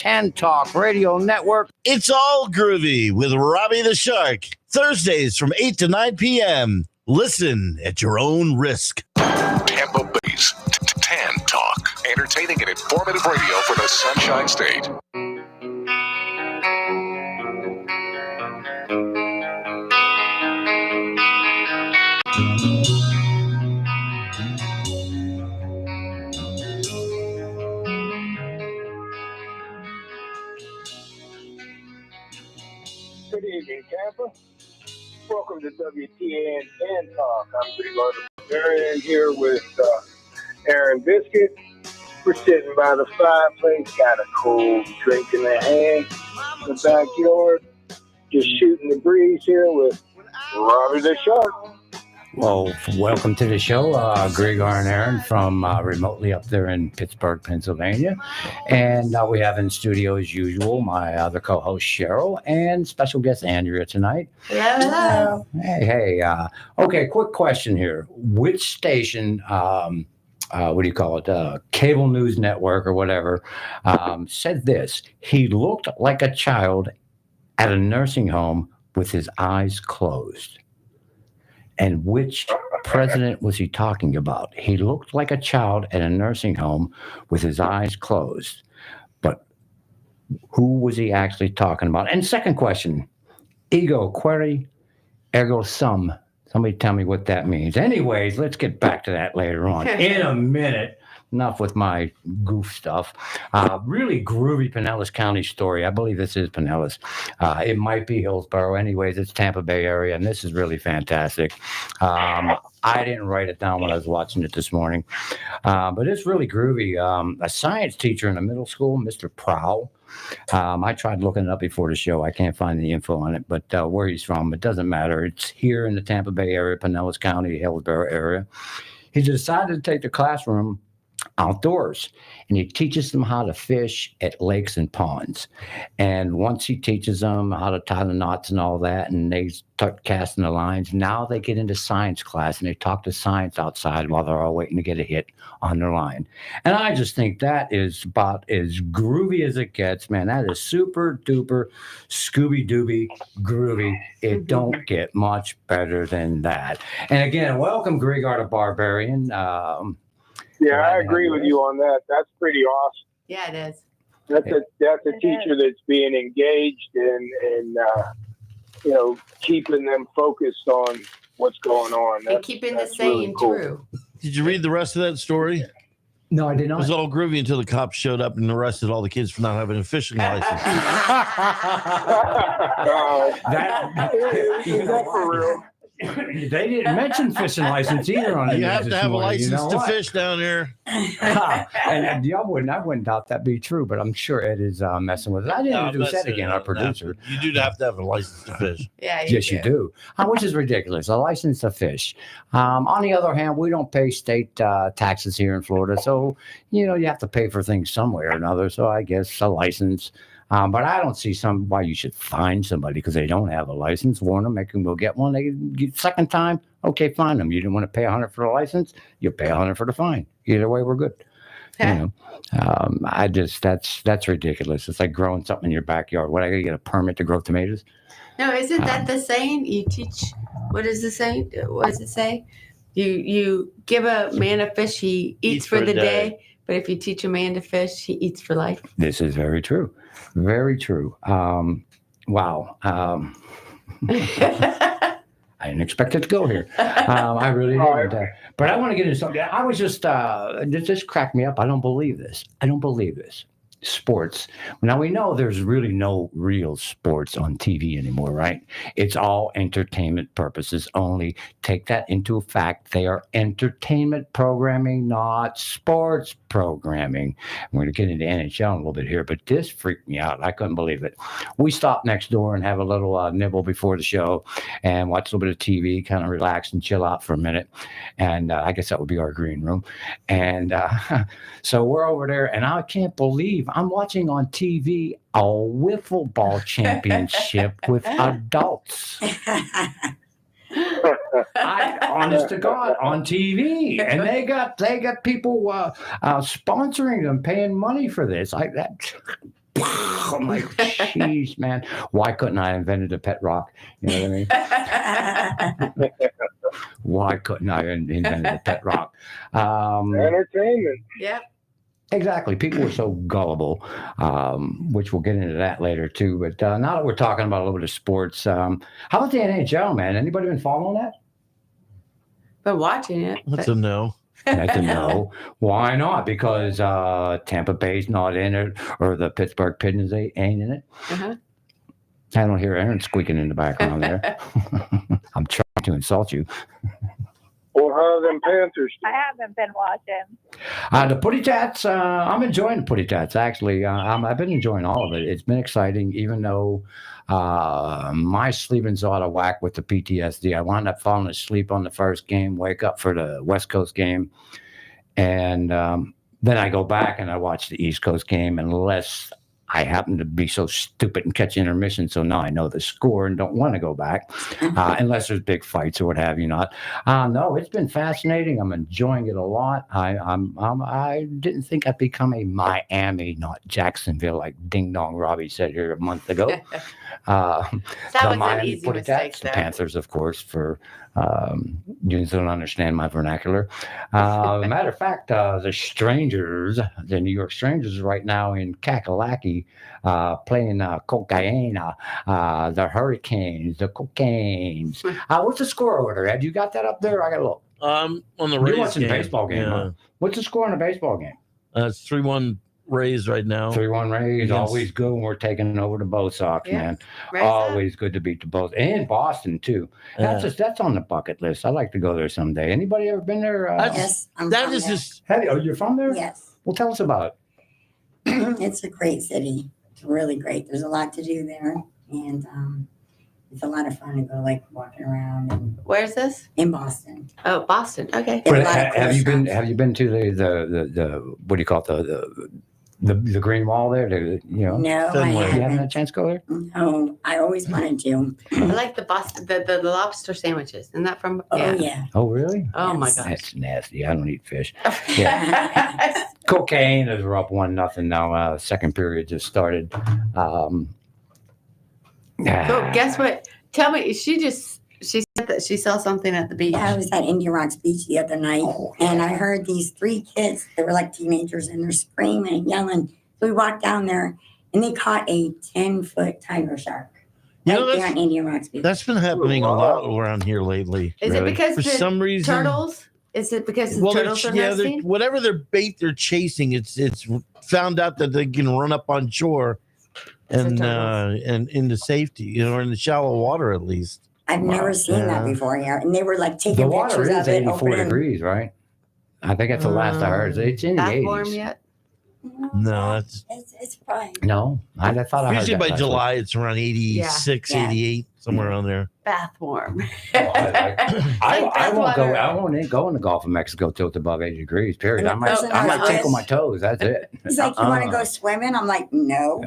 WTAN Talk Radio Network. It's all groovy with Robbie the Shark. Thursdays from 8 to 9 p.m. Listen at your own risk. Tampa Bay's Tan Talk. Entertaining and informative radio for the Sunshine State. Good evening, Tampa. Welcome to WTAN Tan Talk. I'm Clearwater here with Aaron Biscuit. We're sitting by the fireplace, got a cold drink in the hand in the backyard, just shooting the breeze here with Robbie the Shark. Well, welcome to the show, Greg and Aaron from remotely up there in Pittsburgh, Pennsylvania. And we have in studio, as usual, my other co-host, Cheryl, and special guest, Andrea, tonight. Hello. Hey. Okay, quick question here. Which station, what do you call it, cable news network or whatever, said this? He looked like a child at a nursing home with his eyes closed. And which president was he talking about? He looked like a child at a nursing home with his eyes closed. But who was he actually talking about? And second question, ego query, ergo sum. Somebody tell me what that means. Anyways, let's get back to that later on in a minute. Enough with my goof stuff. Really groovy Pinellas County story. I believe this is Pinellas. It might be Hillsborough. Anyways, it's Tampa Bay area, and this is really fantastic. I didn't write it down when I was watching it this morning, but it's really groovy. A science teacher in a middle school, Mr. Prowl. I tried looking it up before the show. I can't find the info on it, but where he's from, it doesn't matter. It's here in the Tampa Bay area, Pinellas County, Hillsborough area. He decided to take the classroom outdoors, and he teaches them how to fish at lakes and ponds. And once he teaches them how to tie the knots and all that, and they start casting the lines, now they get into science class and they talk to science outside while they're all waiting to get a hit on their line. And I just think that is about as groovy as it gets, man. That is super duper Scooby Dooby groovy. It don't get much better than that. And again, welcome Gregor the Barbarian. Yeah, I agree with you on that. That's pretty awesome. Yeah, it is. That's a teacher that's being engaged and keeping them focused on what's going on. And keeping the saying really cool. True. Did you read the rest of that story? No, I did not. It was all groovy until the cops showed up and arrested all the kids for not having a fishing license. Is that for real? They didn't mention fishing license either on it. You have to have a license to fish down there. And I wouldn't doubt that be true, but I'm sure Ed is messing with it. I didn't introduce Ed again, our producer. You do have to have a license to fish. Yeah, you do. Which is ridiculous. A license to fish. On the other hand, we don't pay state taxes here in Florida, so you have to pay for things some way or another. So I guess a license. But I don't see why you should fine somebody because they don't have a license. Warn them, make them go get one. They get second time, okay, fine them. You didn't want to pay $100 for the license, you pay $100 for the fine. Either way, we're good. That's ridiculous. It's like growing something in your backyard. What, I gotta get a permit to grow tomatoes? No, isn't that the saying? You teach. What is the saying? What does it say? You give a man a fish, he eats for the day. But if you teach a man to fish, he eats for life. This is very true. Very true. Wow. I didn't expect it to go here. I really didn't. But I want to get into something. I was just, this cracked me up. I don't believe this. Sports. Now, we know there's really no real sports on TV anymore, right? It's all entertainment purposes only. Take that into fact. They are entertainment programming, not sports programming. We're going to get into NHL in a little bit here, but this freaked me out. I couldn't believe it. We stop next door and have a little nibble before the show and watch a little bit of TV, kind of relax and chill out for a minute. And I guess that would be our green room. And so we're over there, and I can't believe I'm watching on TV a wiffle ball championship with adults. Honest to God, on TV, and they got people sponsoring them, paying money for this. I'm like, jeez, man. Why couldn't I have invented a pet rock? You know what I mean? Why couldn't I have invented a pet rock? Entertainment. Yep. Exactly. People are so gullible, which we'll get into that later too. But now that we're talking about a little bit of sports, how about the NHL, man? Anybody been following that? But watching it. That's but- a no. That's a no. Why not? Because Tampa Bay's not in it, or the Pittsburgh Penguins ain't in it. Uh-huh. I don't hear Aaron squeaking in the background there. I'm trying to insult you. Or how them Panthers do. I haven't been watching. The Putty Tats, I'm enjoying the Putty Tats, actually. I've been enjoying all of it. It's been exciting, even though my sleeping's out of whack with the PTSD. I wound up falling asleep on the first game, wake up for the West Coast game, and then I go back and I watch the East Coast game, unless I happen to be so stupid and catch intermission. So now I know the score and don't want to go back unless there's big fights or what have you not. No, it's been fascinating. I'm enjoying it a lot. I didn't think I'd become a Miami, not Jacksonville, like Ding Dong Robbie said here a month ago. That The was an Miami easy Putty mistake Tats, the there. Panthers, of course, for you don't understand my vernacular. Matter of fact, the Strangers, the New York Strangers, right now in Kakalaki, playing cocaine. The Hurricanes, the Cocaines. What's the score over there? Have you got that up there? I got to look. On the You're Rays watching the game. baseball game. Yeah. Huh? What's the score in the baseball game? It's 3-1 Rays right now. 3-1 Rays. Yes. Always good when we're taking over the Bo Sox, Yeah. man. Raise up. Always good to beat the Bulls. And Boston, too. Yeah. That's on the bucket list. I'd like to go there someday. Anybody ever been there? Yes, I'm That from is there. just You're from there? Yes, Well, tell us about it. it's a great city. It's really great. There's a lot to do there, and it's a lot of fun to go like walking around and Where's this? in Boston. Oh, Boston. Okay. There are a But lot of cool have you been? shops. Have you been to the what do you call it? The Green Wall there? No, I Fenway. You haven't had a haven't. chance to go there? No, I always wanted to. I like the Boston, the lobster sandwiches. Isn't that from? Oh yeah. Oh, really? Oh my Yes. gosh. That's nasty. I don't eat fish. Yeah. Cocaine is up 1-0 now. Second period just started. So guess what? Tell me, she said that she saw something at the beach. I was at Indian Rocks Beach the other night, and I heard these 3 kids. They were like teenagers, and they're screaming and yelling. So we walked down there, and they caught a 10-foot tiger shark. You Right know, there that's- on Indian Rocks Beach. that's been happening a lot around here lately. Is Really? it because For the some reason, turtles? Is it because the well, turtles are nesting? whatever their bait they're chasing, it's found out that they can run up on shore and turtles. and into safety, or in the shallow water at least. I've never seen that Yeah. before here, and they were like The taking water pictures is of it. 84 opening. degrees, right? I think that's the last I heard. It's in the Bath warm 80s. yet? No, that's It's fine. No, I thought I heard usually that by last July it's around 86, Yeah. 88, somewhere around there. Bath warm. week. I bath won't go. water. I won't go in the Gulf of Mexico till it's above 80 degrees. Period. And I the might person tickle was- my toes. That's it. He's like, "You want to Uh-uh. go swimming?" I'm like, "No,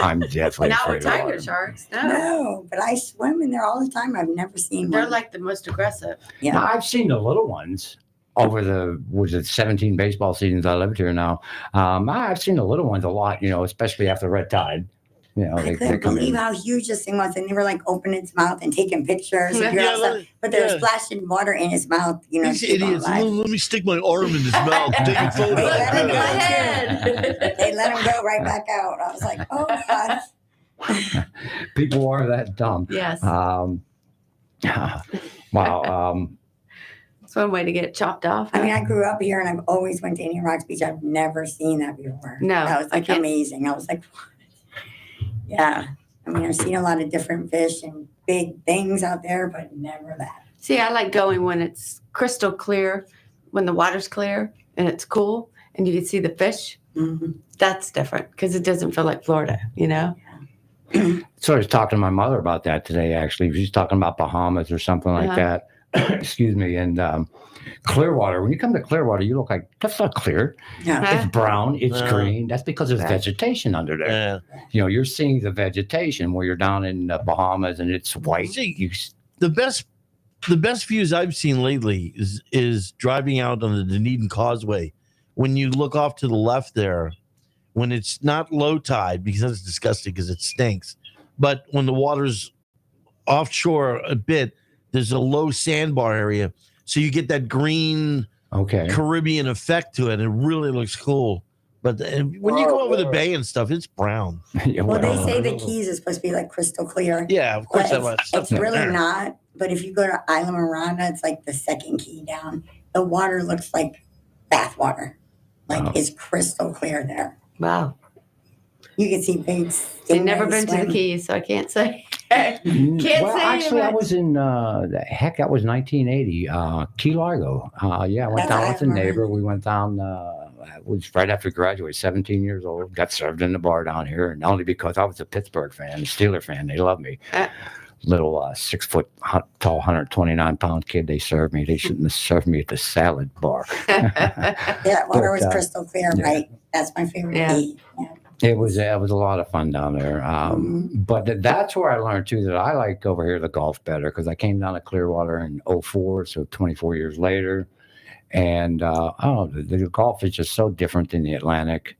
I'm definitely Not with afraid of tiger water. sharks. No. no." But I swim in there all the time. I've never seen They're one. like the most aggressive. Yeah. Now, I've seen the little ones over the 17 baseball seasons I lived here now. I've seen the little ones a lot, especially after red tide. I They couldn't come believe in. how huge this thing was, and they were like opening its mouth and taking pictures. And Yeah, but they were yeah. splashing water in his mouth. These to keep him idiots. alive. Let me stick my arm in his mouth. Take a photo. They let him Go go. ahead. They let him go right back out. I was like, "Oh God." People are that dumb. Yes. Wow. It's one way to get it chopped off. I mean, I grew up here, and I've always went to Indian Rocks Beach. I've never seen that before. No, that was I like can't- amazing. I was like, "What?" Yeah. I mean, I've seen a lot of different fish and big things out there, but never that. See, I like going when it's crystal clear, when the water's clear and it's cool and you can see the fish. Mm-hmm. That's different because it doesn't feel like Florida, So I was talking to my mother about that today, actually. She's talking about Bahamas or something like that. Excuse me. And Clearwater, when you come to Clearwater, you look like, that's not clear. Yeah. Huh? It's brown, it's No. green. That's because there's Right. vegetation under there. Yeah. You're seeing the vegetation where you're down in the Bahamas and it's white. See, the best views I've seen lately is driving out on the Dunedin Causeway. When you look off to the left there, when it's not low tide, because that's disgusting because it stinks. But when the water's offshore a bit, there's a low sandbar area. So you get that green Caribbean effect to it. It really looks cool. But when you go over the bay and stuff, it's brown. Well, they say the Keys is supposed to be like crystal clear. Yeah, of course that was. It's really not. But if you go to Isla Miranda, it's like the second key down. The water looks like bath water. Like it's crystal clear there. Wow. You can see big. I've never been to the Keys, so I can't say. Actually, I was in, that was 1980, Key Largo. I went down with a neighbor. We went down, it was right after we graduated, 17 years old, got served in the bar down here. And only because I was a Pittsburgh fan, Steeler fan, they loved me. Little 6 foot tall, 129-pound kid, they served me. They shouldn't have served me at the salad bar. Yeah, water was crystal clear, right? That's my favorite key. Yeah. It was a lot of fun down there. But that's where I learned, too, that I like over here the golf better because I came down to Clearwater in 04, so 24 years later. And, the golf is just so different than the Atlantic.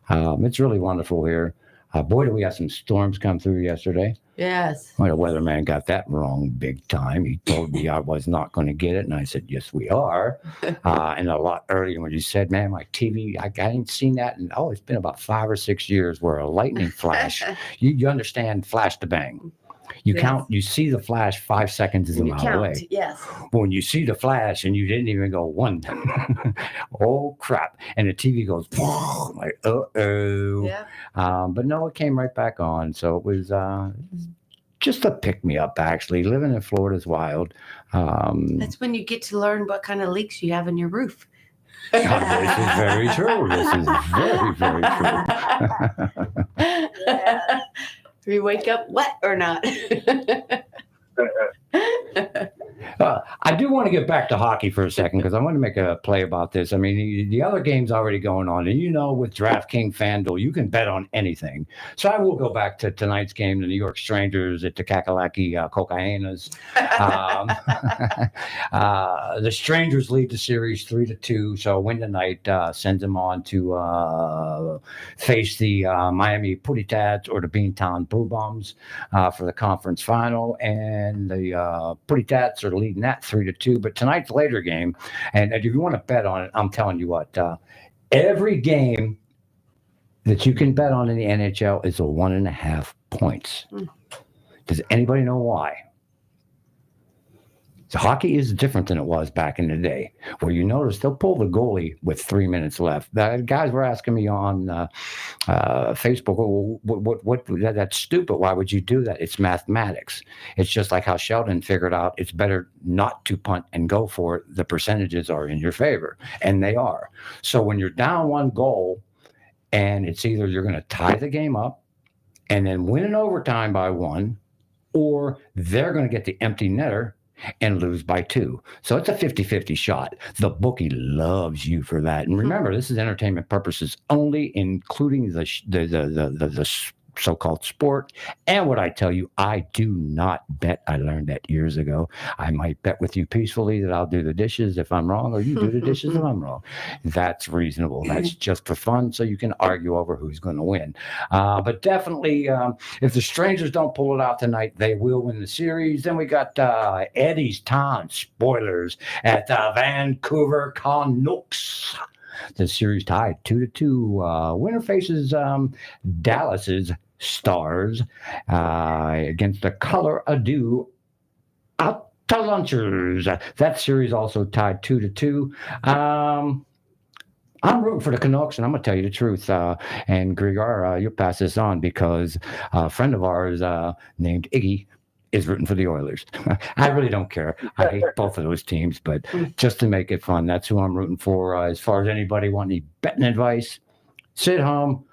It's really wonderful here. Boy, did we have some storms come through yesterday. Yes. Well, the weatherman got that wrong big time. He told me I was not going to get it. And I said, yes, we are. And a lot earlier when you said, man, my TV, I hadn't seen that. And it's been about 5 or 6 years where a lightning flash, you understand flash to bang. You count, you see the flash 5 seconds is a mile away. Yes. When you see the flash and you didn't even go one, oh crap. And the TV goes, like, uh-oh. Yeah. But no, it came right back on. So it was just a pick me up, actually. Living in Florida is wild. That's when you get to learn what kind of leaks you have in your roof. This is very true. This is very, very true. Yeah. We wake up wet or not. I do want to get back to hockey for a second because I want to make a play about this. I mean, the other game's already going on. And with DraftKings FanDuel, you can bet on anything. So I will go back to tonight's game, the New York Strangers at the Kakalaki Cocaínas. The Strangers lead the series 3-2. So a win tonight sends them on to face the Miami Puritats or the Beantown Blue Bombs for the conference final. And the Puritats are leading that 3-2. But tonight's later game, and if you want to bet on it, I'm telling you what, every game that you can bet on in the NHL is a 1.5 points. Does anybody know why? So hockey is different than it was back in the day, where you notice they'll pull the goalie with 3 minutes left. Guys were asking me on Facebook, what that's stupid. Why would you do that? It's mathematics. It's just like how Sheldon figured out it's better not to punt and go for it. The percentages are in your favor, and they are. So when you're down 1 goal, and it's either you're going to tie the game up and then win in overtime by 1, or they're going to get the empty netter and lose by 2. So it's a 50-50 shot. The bookie loves you for that. And remember, this is entertainment purposes only, including the so-called sport. And what I tell you, I do not bet. I learned that years ago. I might bet with you peacefully that I'll do the dishes if I'm wrong, or you do the dishes if I'm wrong. That's reasonable. That's just for fun, so you can argue over who's going to win. But definitely, if the Strangers don't pull it out tonight, they will win the series. Then we got Eddie's Town spoilers at Vancouver Canucks. The series tied 2-2. Winner faces Dallas's Stars against the Colorado Avalanches. That series also tied 2-2. I'm rooting for the Canucks, and I'm going to tell you the truth. And Grigor, you'll pass this on because a friend of ours named Iggy is rooting for the Oilers. I really don't care. I hate both of those teams, but just to make it fun, that's who I'm rooting for. As far as anybody want any betting advice, sit home,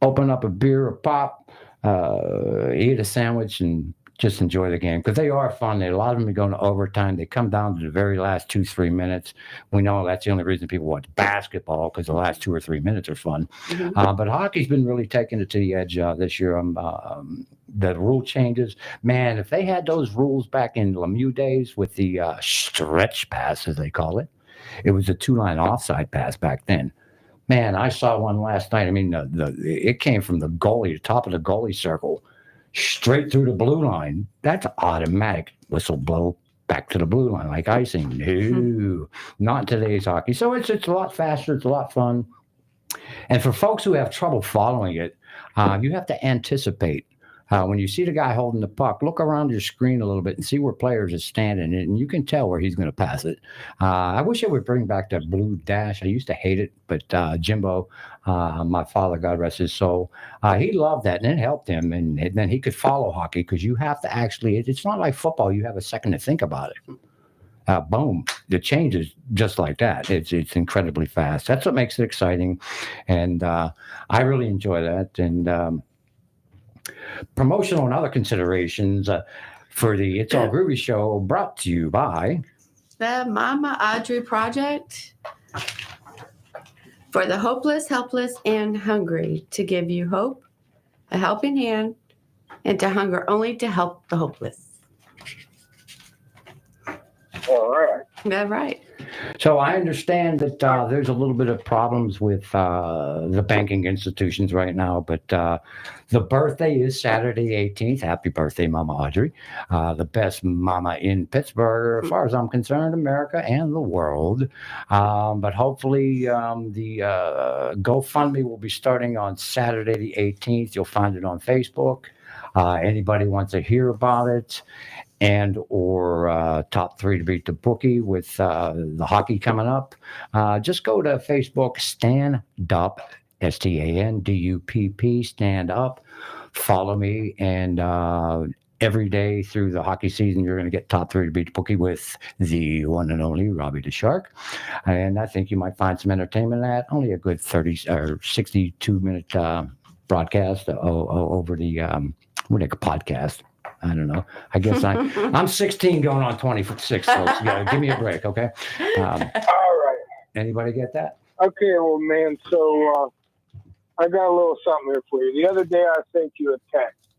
open up a beer or pop, eat a sandwich, and just enjoy the game because they are fun. A lot of them are going to overtime. They come down to the very last 2-3 minutes. We know that's the only reason people watch basketball because the last 2 or 3 minutes are fun. But hockey's been really taking it to the edge this year. The rule changes, man. If they had those rules back in Lemieux days with the stretch pass, as they call it, it was a 2-line offside pass back then. Man, I saw one last night. I mean, it came from the goalie, the top of the goalie circle, straight through the blue line. That's automatic whistle blow back to the blue line like icing. No, not in today's hockey. So it's a lot faster. It's a lot fun. And for folks who have trouble following it, you have to anticipate. When you see the guy holding the puck, look around your screen a little bit and see where players are standing, and you can tell where he's going to pass it. I wish I would bring back that blue dash. I used to hate it, but Jimbo, my father, God rest his soul, he loved that, and it helped him. And then he could follow hockey because you have to actually, it's not like football. You have a second to think about it. Boom, the change is just like that. It's incredibly fast. That's what makes it exciting, and I really enjoy that. And promotional and other considerations for the It's All Groovy Show brought to you by the Mama Audrey Project for the hopeless, helpless, and hungry, to give you hope, a helping hand, and to hunger only to help the hopeless. All right. That's right. So I understand that there's a little bit of problems with the banking institutions right now, but the birthday is Saturday 18th. Happy birthday, Mama Audrey. The best mama in Pittsburgh, as far as I'm concerned, America and the world. But hopefully the GoFundMe will be starting on Saturday the 18th. You'll find it on Facebook. Anybody wants to hear about it, and or top 3 to beat the bookie with the hockey coming up, just go to Facebook, Stand Up, STANDUPP, Stand Up. Follow me, and every day through the hockey season, you're going to get top 3 to beat the bookie with the one and only Robbie the Shark. And I think you might find some entertainment in that. Only a good 30 or 62-minute broadcast over the what do you call podcast? I don't know. I guess I'm 16 going on 26, folks. You gotta give me a break, okay? All right. Anybody get that? Okay, well, man, so I got a little something here for you. The other day I sent you a text,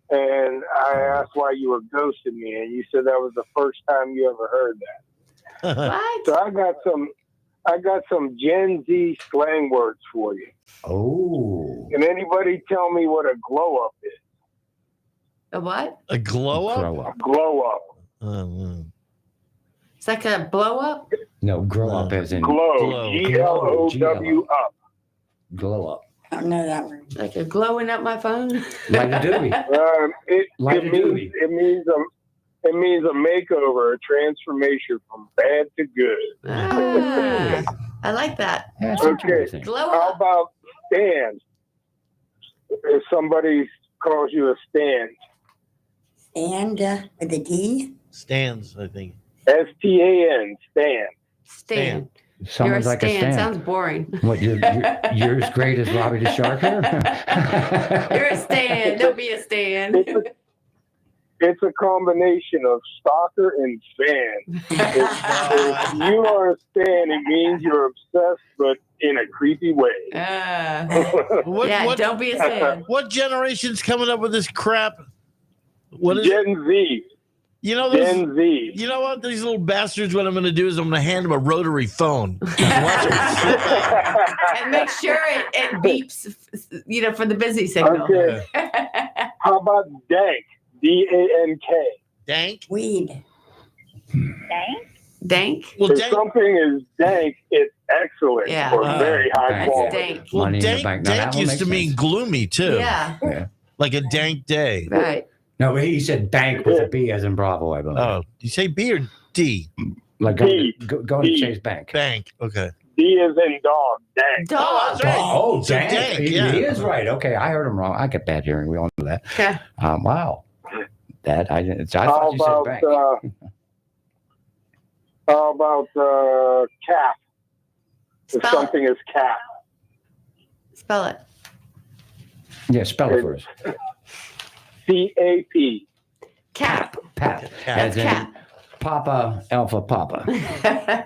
and I asked why you were ghosting me, and you said that was the first time you ever heard that. What? So I got some Gen Z slang words for you. Oh. Can anybody tell me what a glow up is? A what? A glow up? Grow up. Glow up. It's like a blow up? No, grow up as in Glow. GLOW up. glow up. I don't know that word. Like a glowing up my phone? Like a doobie. It means a makeover, a transformation from bad to good. I like that. That's Okay. interesting. Glow How up. about stand? If somebody calls you a stand, And with a D. Stands, I think. STAN, stand. Stan. You're a Sounds like a Stan. stand. Sounds boring. What, you're as great as Robbie the Shark here? You're a Stan. Don't be a Stan. It's a combination of stalker and fan. If you are a stan, it means you're obsessed, but in a creepy way. Don't be a Stan. What generation's coming up with this crap? What is it? Gen Z. You know, Gen Z. you know what? These little bastards, what I'm going to do is I'm going to hand them a rotary phone. And watch them flip out. And make sure it beeps, for the busy signal. Okay. How about dank? DANK. Dank? Weed. Dank? Well, If dank, something is dank, it's excellent Yeah. or very high Dank. quality. Dank. well, Money in the dank, bank. Now, that dank one used makes to mean sense. gloomy, too. Yeah. Yeah. Like a dank day. Right. No, but he said bank with a B as in Bravo, I believe. Oh, you say B or D? Like D. go to D. Chase Bank. Bank. Okay. D is in dog, dank. Dog. that's right. Oh, So dank. dank, He yeah. is right. Okay, I heard him wrong. I get bad hearing. We all know that. Yeah. Wow. That I How thought you said about bank. cap? If Spell something is cap. Spell it. Yeah, spell it for us. CAP. Cap. Pat. That's As in cap. Papa, Alpha, Papa.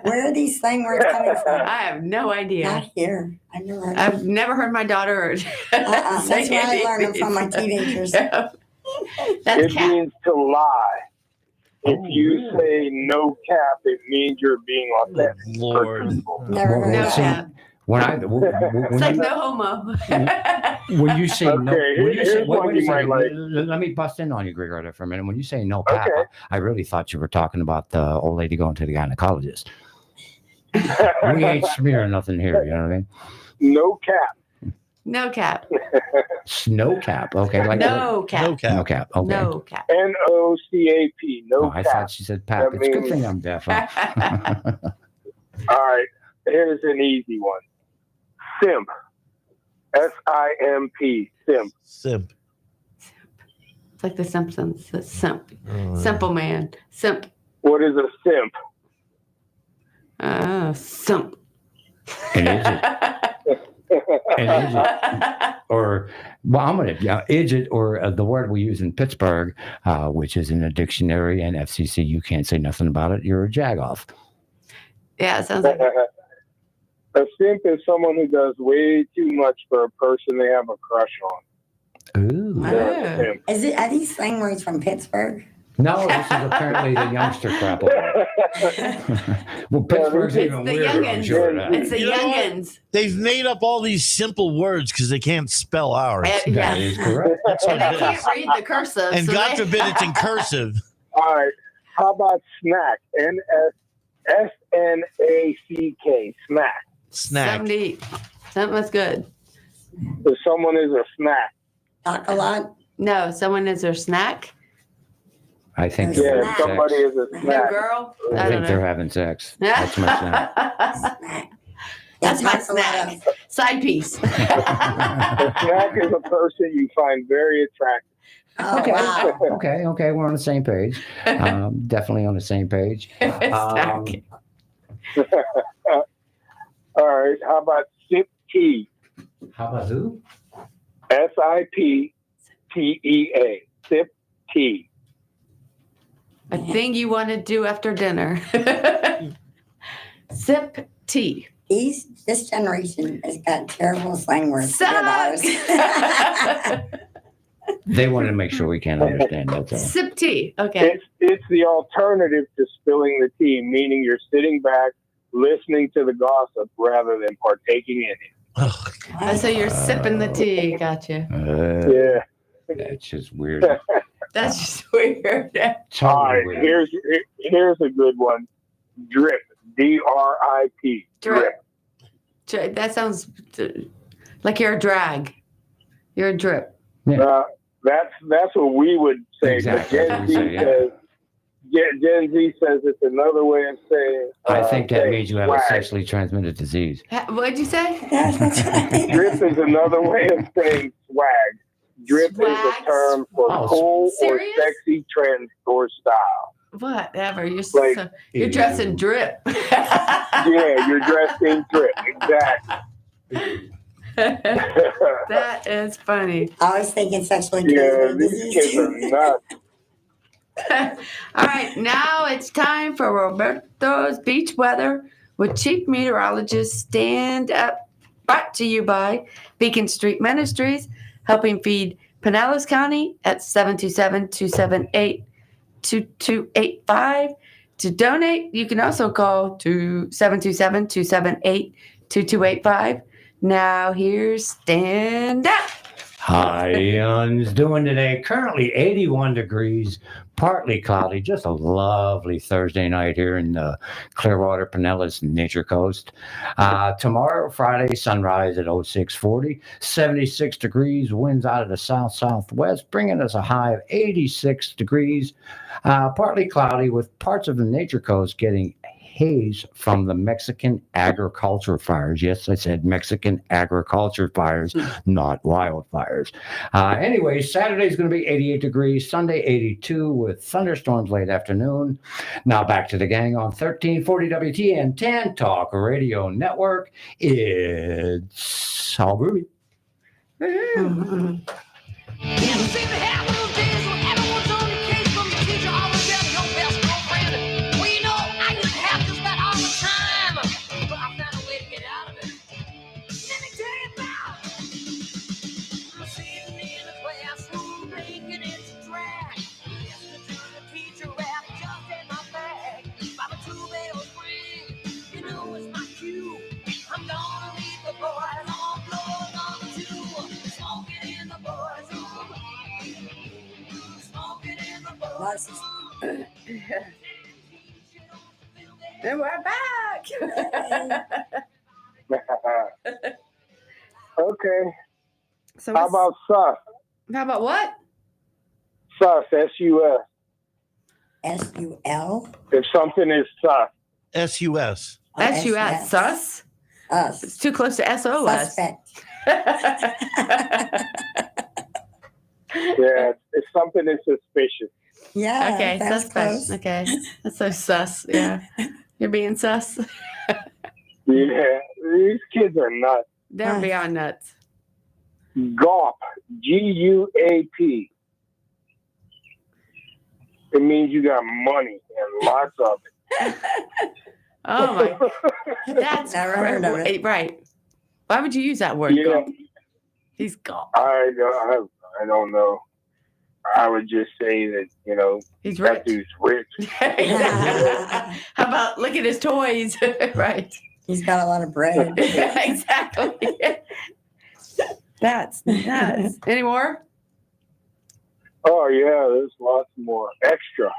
Where are these slang words coming from? I have no idea. Not here. I never heard. I've never heard my daughter say That's where I learned them from my teenagers. That's It cap. means to lie. If Oh, you really? say no cap, it means you're being authentic. Lord. truthful. Never heard No that. cap. It's like no homo. When you say no, Okay, when you say, here's one wait a you might second, like. let me bust in on you, Greg, for a minute. When you say no pap, Okay. I really thought you were talking about the old lady going to the gynecologist. We ain't smearing nothing here, you know what I mean? No cap. No cap. Snow cap, okay, like No cap. No cap. no cap, okay. No cap. NOCAP. No Oh, I cap. thought she said pap. That It's a good means- thing I'm deaf. Huh? All right. Here's an easy one. Simp. SIMP. Simp. Simp. It's like the Simpsons. The simp. Simple man. Simp. What is a simp? Simp. And is it? And is it? Or, well, I'm going to, idjit, or the word we use in Pittsburgh, which is in the dictionary and FCC, you can't say nothing about it. You're a jagoff. Yeah, it sounds like A simp is someone who does way too much for a person they have a crush on. Ooh. They're a simp. Are these slang words from Pittsburgh? No, this is apparently the youngster crap. Well, Pittsburgh's It's even the weirder, I'm youngins. sure. of that. it's the You know what? youngins. They've made up all these simple words because they can't spell ours. That Yeah. is correct. That's what And they it can't is. read the cursive. And so God they- forbid it's in cursive. All right. How about snack? SNACK. Snack. Snack. Something to eat. Something that's good. If someone is a snack. Talk a lot. No, someone is their snack. I think Yeah, they're Yeah, having somebody sex. is a No snack. girl. I I think don't they're know. having sex. That's my snack. Snack. That's my Talk a lot snack. of- Side piece. A snack is a person you find very attractive. Oh, Okay. wow. Okay, we're on the same page. Definitely on the same page. Snack. All right. How about sip tea? How about who? SIPTEA. Sip tea. A thing you want to do after dinner. Sip tea. This generation has got terrible slang words. to Suck. ours. They wanted to make sure we can't understand. That's all. Sip tea. Okay. It's the alternative to spilling the tea, meaning you're sitting back listening to the gossip rather than partaking in it. Ugh. Oh, so you're sipping the tea. Gotcha. Yeah. That's just weird. That's just weird. All Totally right. weird. Here's a good one. Drip. DRIP. Drip. That sounds like you're a drag. You're a drip. That's what we would say. Exactly, But that's Gen what Z we say, says. Gen Z says it's another way of saying. I think that saying means you have a swag. sexually transmitted disease. What'd you say? Drip is another way of saying swag. Drip is a Swag? term for Oh, cool serious? or sexy trend or style. Whatever. You're Like- you're dressed in drip. Yeah, you're dressed in drip. Exactly. That is funny. I was thinking sexually Yeah, transmitted these kids are disease. nuts. All right, now it's time for Roberto's beach weather with Chief Meteorologist Stand Up, brought to you by Beacon Street Ministries, helping feed Pinellas County at 727-278-2285. To donate, you can also call to 727-278-2285. Now here's Stand Up. How Ian's doing today? Currently 81 degrees, partly cloudy. Just a lovely Thursday night here in the Clearwater, Pinellas Nature Coast. Tomorrow, Friday, sunrise at 0640, 76 degrees, winds out of the south-southwest, bringing us a high of 86 degrees. Partly cloudy with parts of the Nature Coast getting haze from the Mexican agriculture fires. Yes, I said Mexican agriculture fires, not wildfires. Anyway, Saturday's going to be 88 degrees, Sunday 82 with thunderstorms late afternoon. Now back to the gang on 1340 WTAN 10 Talk Radio Network. It's all groovy. I'm gonna leave glasses. And we're back. Okay. So How about sus? how about what? Sus, S-U-S. S-U-L? If something is sus. S-U-S. S-U-S. Sus? It's Us. too close to S-O-S. Suspect. Yeah, if something is suspicious. Yeah. Okay, that was suspect. close. Okay. That's so sus. Yeah. You're being sus. Yeah, these kids are nuts. They're beyond nuts. GAUP, G-U-A-P. It means you got money and lots of it. Oh my. That's Never heard of it. Right. Why would you use that word? Yeah. Gulp? He's gulp. I don't know. I would just say that, He's that rich. dude's rich. Exactly. How about look at his toys? Right. He's got a lot of bread. Exactly. That's nuts. Any more? Oh, yeah, there's lots more. Extra.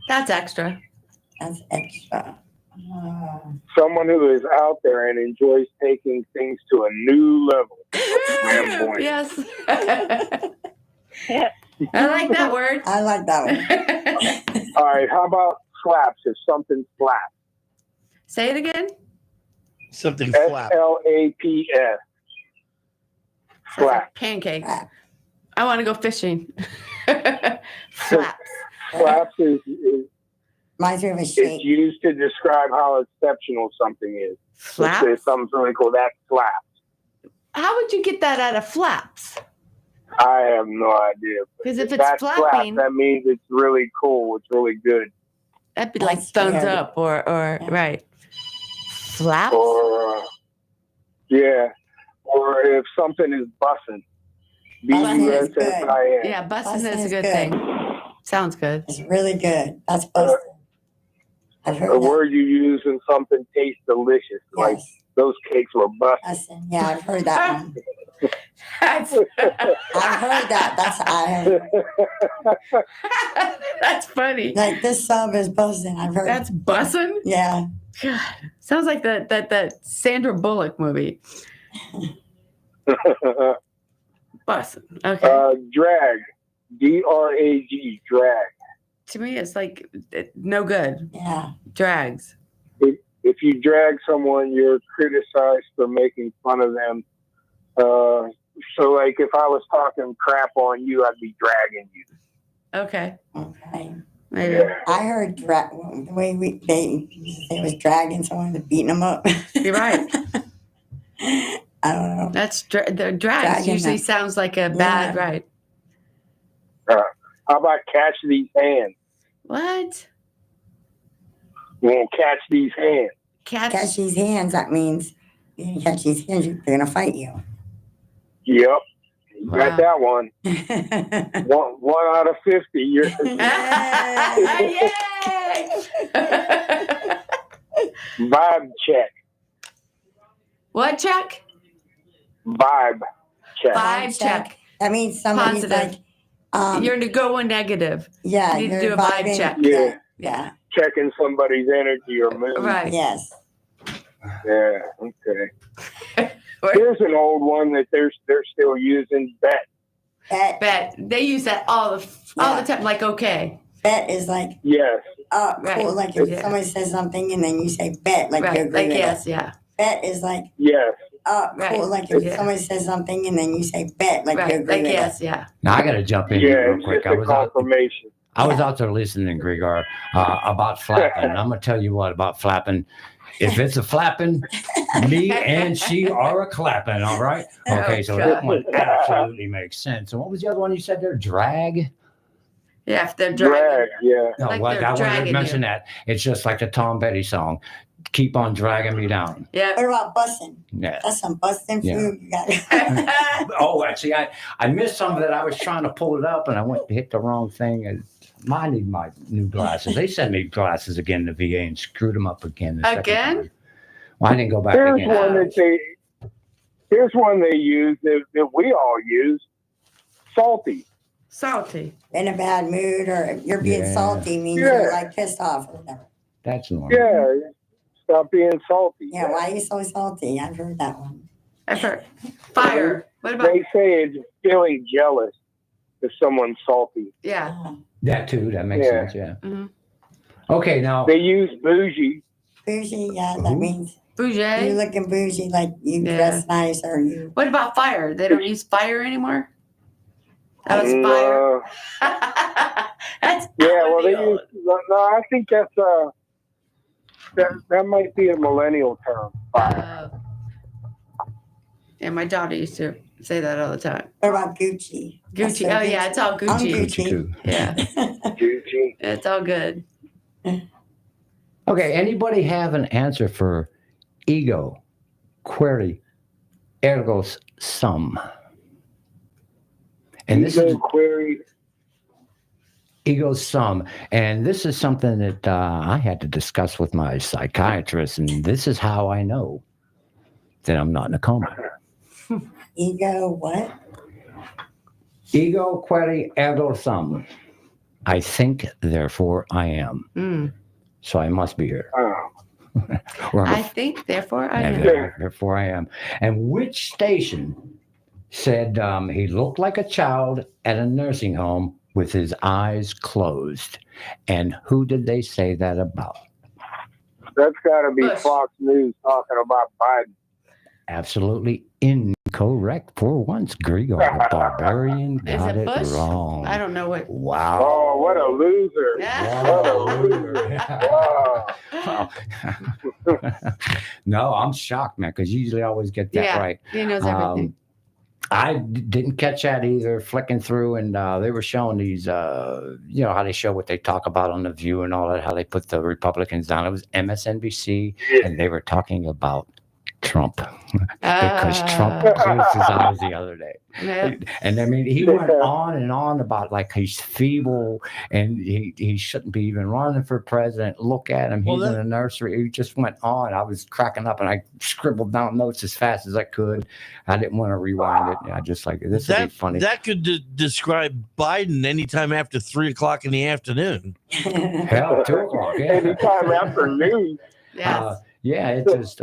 That's extra. That's extra. Someone who is out there and enjoys taking things to a new level. Flamboyant. Yes. I like that word. I like that one. All right, how about slaps? If something slaps. Say it again. Something flap. S-L-A-P-S. Slap. Pancake. Slap. I want to go fishing. Flaps. Slaps is Reminds me of a it's shake. used to describe how exceptional something is. Flaps? There's something really cool. That slaps. How would you get that out of flaps? I have no idea. Because if it's that flapping, slaps, that means it's really cool. It's really good. that'd be like That's thumbs scary. up or right. Flaps? Or yeah. Or if something is bussin'. B-U-S-S-I-N. Yeah, bussin' Bussin' is a is good good. thing. Sounds good. It's really good. That's busted. I've heard A that. word you use when something tastes delicious. Like Yes. those cakes were busted. Busted. Yeah, I've heard that one. That's, I've heard that. that's funny. Like this sub is busting. I've heard. That's bussin'? Yeah. God, sounds like that Sandra Bullock movie. Bussin'. Okay. Drag. D-R-A-G. Drag. To me, it's like no good. Yeah. Drags. If you drag someone, you're criticized for making fun of them. So, like, if I was talking crap on you, I'd be dragging you. Okay. Okay. Maybe. Yeah. I heard the way they was dragging someone and beating them up. You're right. I don't know. That's the drags Dragging usually them. sounds like a bad, Yeah. right? How about catch these hands? What? You won't catch these hands. Catch these hands. That means you catch these hands, they're gonna fight you. Yep. You Wow. got that one. One out of 50. You're Yay! vibe check. What check? Vibe check. Vibe check. That means somebody's Positive. like, You're going negative. yeah, you need to you're do a vibe vibing. check. Yeah. Yeah. Checking somebody's energy or mood. Right. Yes. Yeah. Okay. Here's an old one that they're still using. Bet. Bet. They use that all the time. Like, okay. Bet is like, Yes. oh, Right. cool. Like if Yeah. somebody says something and then you say bet, like you Right. agree Like, with yes, it. yeah. Bet is like, Yes. oh, Right. cool. Like if Yeah. somebody says something and then you say bet, like you Right. agree Like, with yes, yeah. Now I got to jump in Yeah. here real It's quick. just a confirmation. I was out there listening, Grigor, about flapping. I'm gonna tell you what about flapping. If it's a flapping, me and she are a clapping. All right. Okay, so God. that one absolutely makes sense. And what was the other one you said there? Drag. Yeah, if they're Drag. dragging. Yeah. No, Like well, they're I wanted dragging to you. mention that. It's just like the Tom Petty song. Keep on dragging me down. Yeah. What about busting? Yeah. That's some busting Yeah. food. You got Oh, actually, I missed some of that. I was trying to pull it up and I went to hit the wrong thing. And I need my new glasses. They sent me glasses again to VA and screwed them up again. the second Again? time. Well, I didn't go back Here's again. one they use that we all use. Salty. Salty. in a bad mood, or if you're being Yeah. salty means Yeah. you're like pissed off or whatever. That's normal. Yeah, stop being salty. Yeah, why are you so salty? I've heard that one. I've heard. Fire. What about? They say it's feeling jealous if someone's salty. Yeah. Oh, That too. That makes Yeah. sense. Yeah. Mm-hmm. Okay. Now. They use bougie. bougie, yeah, that Ooh. means Bougie. you're looking bougie, like you Yeah. dress nice or you. What about fire? They don't use fire anymore? That was fire. That's Yeah, well, they old. use. No, I think that's that might be a millennial term. Yeah, my daughter used to say that all the time. What about Gucci? That's Gucci. so Oh yeah, it's all I'm Gucci. Gucci. Too. Yeah, Gucci. it's all good. Okay. Anybody have an answer for ego, query, ergo sum? And this is query. ego sum. And this is something that I had to discuss with my psychiatrist. And this is how I know that I'm not in a coma. Ego, what? Ego, query, ergo sum. I think, therefore I am. Mm. So I must be here. Oh. Or I think, therefore, I am. therefore I am. And which station said he looked like a child at a nursing home with his eyes closed? And who did they say that about? That's got to be Bush. Fox News talking about Biden. Absolutely incorrect. For once, Grigor the Barbarian Is got it it Bush? wrong. I don't know what. Wow. Oh, what a loser! What a loser! Wow. No, I'm shocked, man, because you usually always get that Yeah. right. He knows everything. I didn't catch that either, flicking through, and they were showing these, how they show what they talk about on The View and all that, how they put the Republicans down. It was MSNBC, and they were talking about Trump because Trump closed his eyes the other day. Yeah. And I mean, he went on and on about like he's feeble and he shouldn't be even running for president. Look at him. He's in the nursery. He just went on. I was cracking up and I scribbled down notes as fast as I could. I didn't want to rewind it. I just like, this would be funny. That could describe Biden anytime after 3:00 in the afternoon. Hell, 2 o'clock. Yeah. Anytime after noon. Yes. Yeah, it just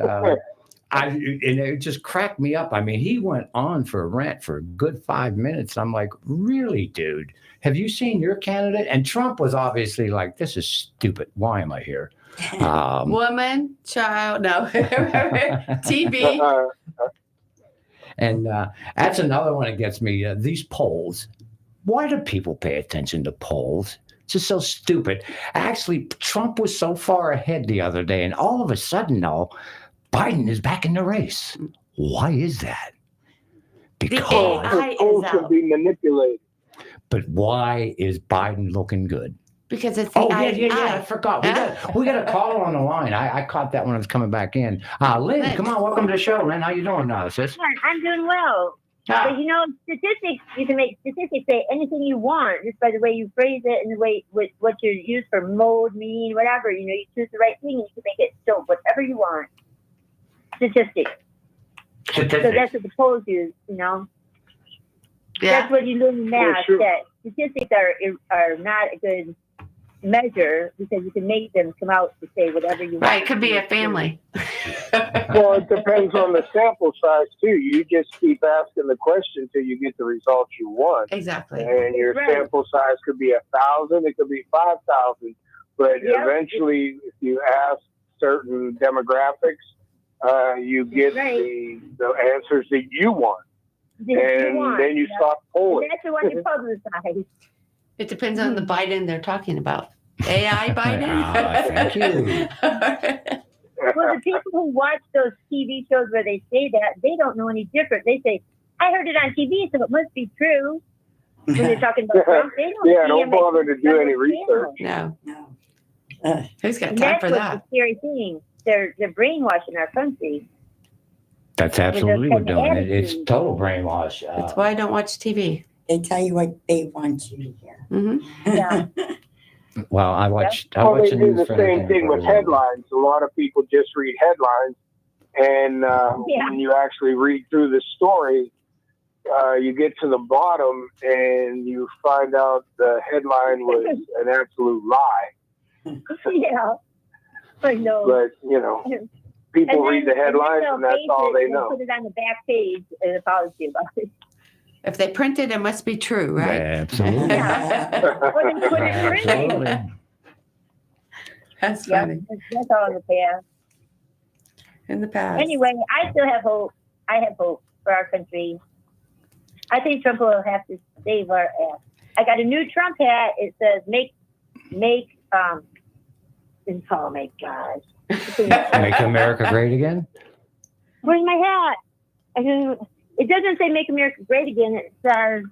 and it just cracked me up. I mean, he went on for a rant for a good 5 minutes. I'm like, really, dude? Have you seen your candidate? And Trump was obviously like, this is stupid. Why am I here? Woman, child, no. TV. And that's another one that gets me. These polls. Why do people pay attention to polls? It's just so stupid. Actually, Trump was so far ahead the other day, and all of a sudden, now, Biden is back in the race. Why is that? Because, AI Polls is should out. be manipulated. but why is Biden looking good? Because it's the Oh, AI. yeah. I forgot. We got a caller on the line. I caught that when I was coming back in. Lynn, come on. Welcome to the show, Lynn. How you doing now, sis? I'm doing well. But you know, statistics, you can make statistics say anything you want just by the way you phrase it and the way what you use for mode, mean, whatever. You know, you choose the right thing and you can make it show whatever you want. Statistics. So that's what the polls use, you know. Yeah. That's what you learn in math, sure. that statistics are not a good measure because you can make them come out to say whatever you want. Right. It could be a family. Well, it depends on the sample size too. You just keep asking the question till you get the results you want. Exactly. And your Right. sample size could be 1,000, it could be 5,000. But Yep. eventually, if you ask certain demographics, you get Right. the answers that you want. And then you stop And polling. that's the one you publicize. It depends on the Biden they're talking about. AI Biden? Thank you. Well, the people who watch those TV shows where they say that, they don't know any different. They say, I heard it on TV, so it must be true. When they're talking about Trump, they don't Yeah, see don't him bother as to do any a research. No. No. Who's got And time that's for what's that? the scary thing. They're brainwashing our country. That's absolutely what kind we're of doing. It's attitude. total brainwash. That's why I don't watch TV. They tell you what they want you to hear. Hmm. Yeah. Well, I watch Well, they the do news the for same everything thing for with everyone. headlines. A lot of people just read headlines, and Yeah. when you actually read through the story, you get to the bottom and you find out the headline was an absolute lie. Yeah. I know. But, people read the headlines and that's all they know. Put it on the back page and apology about it. If they print it, it must be true, right? Absolutely. Or they put it in. Absolutely. That's Yeah, funny. that's all in the past. In the past. Anyway, I still have hope. I have hope for our country. I think Trump will have to save our ass. I got a new Trump hat. It says make oh my gosh. Make America great again? Where's my hat? It doesn't say make America great again. It says,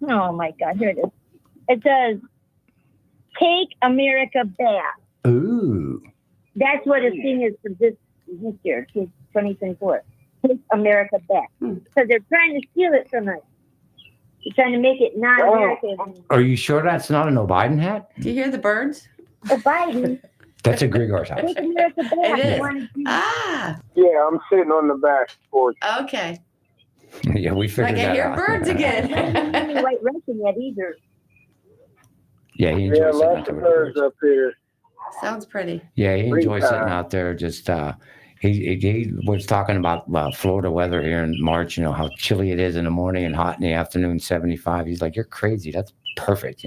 oh my God, here it is. It says, take America back. Ooh. That's what a thing is for this year, 2024. Take America back. Because they're trying to steal it from us. They're trying to make it non-American. Are you sure that's not an O'Biden hat? Do you hear the birds? Oh, Biden. That's a Grigor's house. Take America back. It is. You wanna do- Ah, Yeah, I'm sitting on the back porch. okay. Yeah, we figured Like I that hear out. birds again. Any white Russian yet either. Yeah, he Yeah, enjoys sitting out lots there of with the birds birds. up here. Sounds pretty. Yeah, he enjoys Free sitting time. out there. Just he was talking about Florida weather here in March. You know how chilly it is in the morning and hot in the afternoon, 75. He's like, "You're crazy. That's perfect."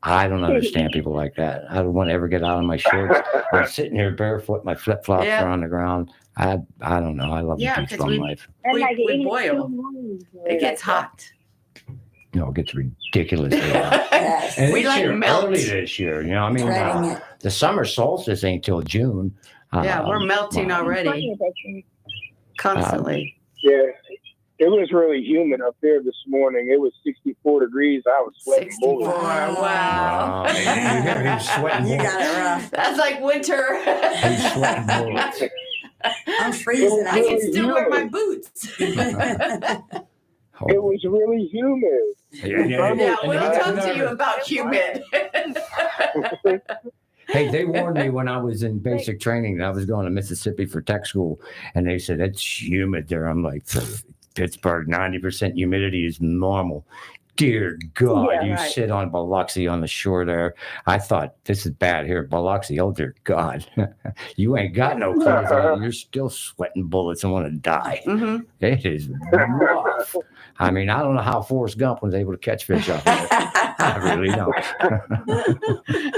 I don't understand people like that. I don't want to ever get out of my shorts. I'm sitting here barefoot. My flip flops Yeah. are on the ground. I don't know. I love Yeah, the beach 'cause bum we- life. And We- like we 82 boil. mornings, It gets hot. No, it gets ridiculously hot. Yes. And We it's like here melt. early this year. Dreading it. The summer solstice ain't till June. Yeah, we're melting wow. already, constantly. Yeah, it was really humid up there this morning. It was 64 degrees. I was sweating 64. bullets. Wow. He's sweating You bullets. got it rough. That's like winter. He's sweating bullets. I'm freezing. I can still wear my boots. It was really humid. Yeah, what did he talk to you about humid? Hey, they warned me when I was in basic training that I was going to Mississippi for tech school, and they said it's humid there. I'm like, Pittsburgh, 90% humidity is normal. Dear God, Yeah, you right. sit on Biloxi on the shore there. I thought this is bad here, Biloxi. Oh dear God, you ain't got no clothes on. You're still sweating bullets and want to die. Mhm. It is rough. I mean, I don't know how Forrest Gump was able to catch fish off there. I really don't.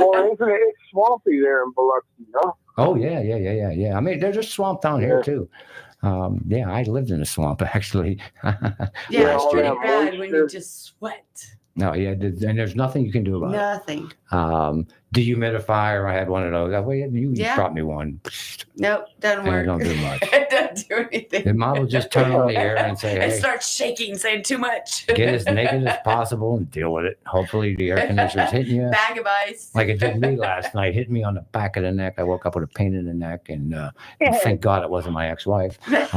Well, isn't it? It's swampy there in Biloxi, no? Oh yeah. I mean, there's a swamp down here too. Yeah, I lived in a swamp actually. Yeah, Yeah, it's all pretty that bad when you moisture. just sweat. No, yeah, and there's nothing you can do about Nothing. it. Dehumidifier, I had one of those. Well, you Yeah. brought me one. Nope, doesn't And it work. don't do much. It doesn't do anything. The model just turn on the air and say, It hey, starts shaking, saying too much. get as naked as possible and deal with it. Hopefully the air conditioner's hitting you. Bag of ice. Like it did me last night, hit me on the back of the neck. I woke up with a pain in the neck, and thank God it wasn't my ex-wife. But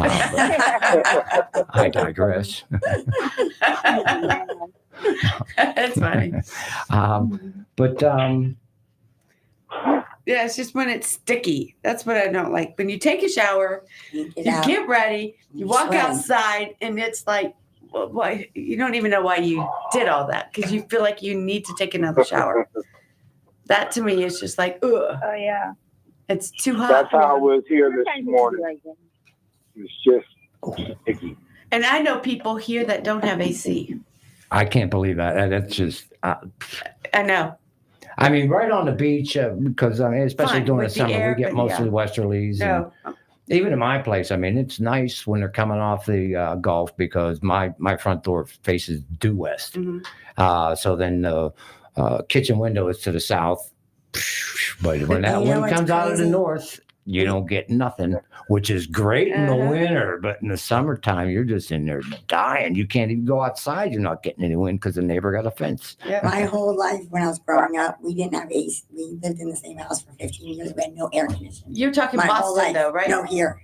I digress. That's funny. But Yeah, it's just when it's sticky. That's what I don't like. When you take a shower, Get you out. get ready, you walk Sweating. outside, and it's like, well, why? You don't even know why you did all that because you feel like you need to take another shower. That to me is just like, ugh, Oh, yeah. it's too hot. That's how it was here this Sometimes it's morning. like that. It's just sticky. And I know people here that don't have AC. I can't believe that. That's just. I know. I mean, right on the beach, because especially Fine, during the with the summer, air, we get but mostly yeah. westerlies. No. And even in my place, I mean, it's nice when they're coming off the Gulf because my front door faces due west. Mhm. So then the kitchen window is to the south. But when that You know wind what's comes out of the crazy? north, you don't get nothing, which is great in the Uh-huh. winter. But in the summertime, you're just in there dying. You can't even go outside. You're not getting any wind because the neighbor got a fence. Yeah. My whole life when I was growing up, we didn't have AC. We lived in the same house for 15 years. We had no air conditioning. You're talking My whole Boston, life. though, right? No, here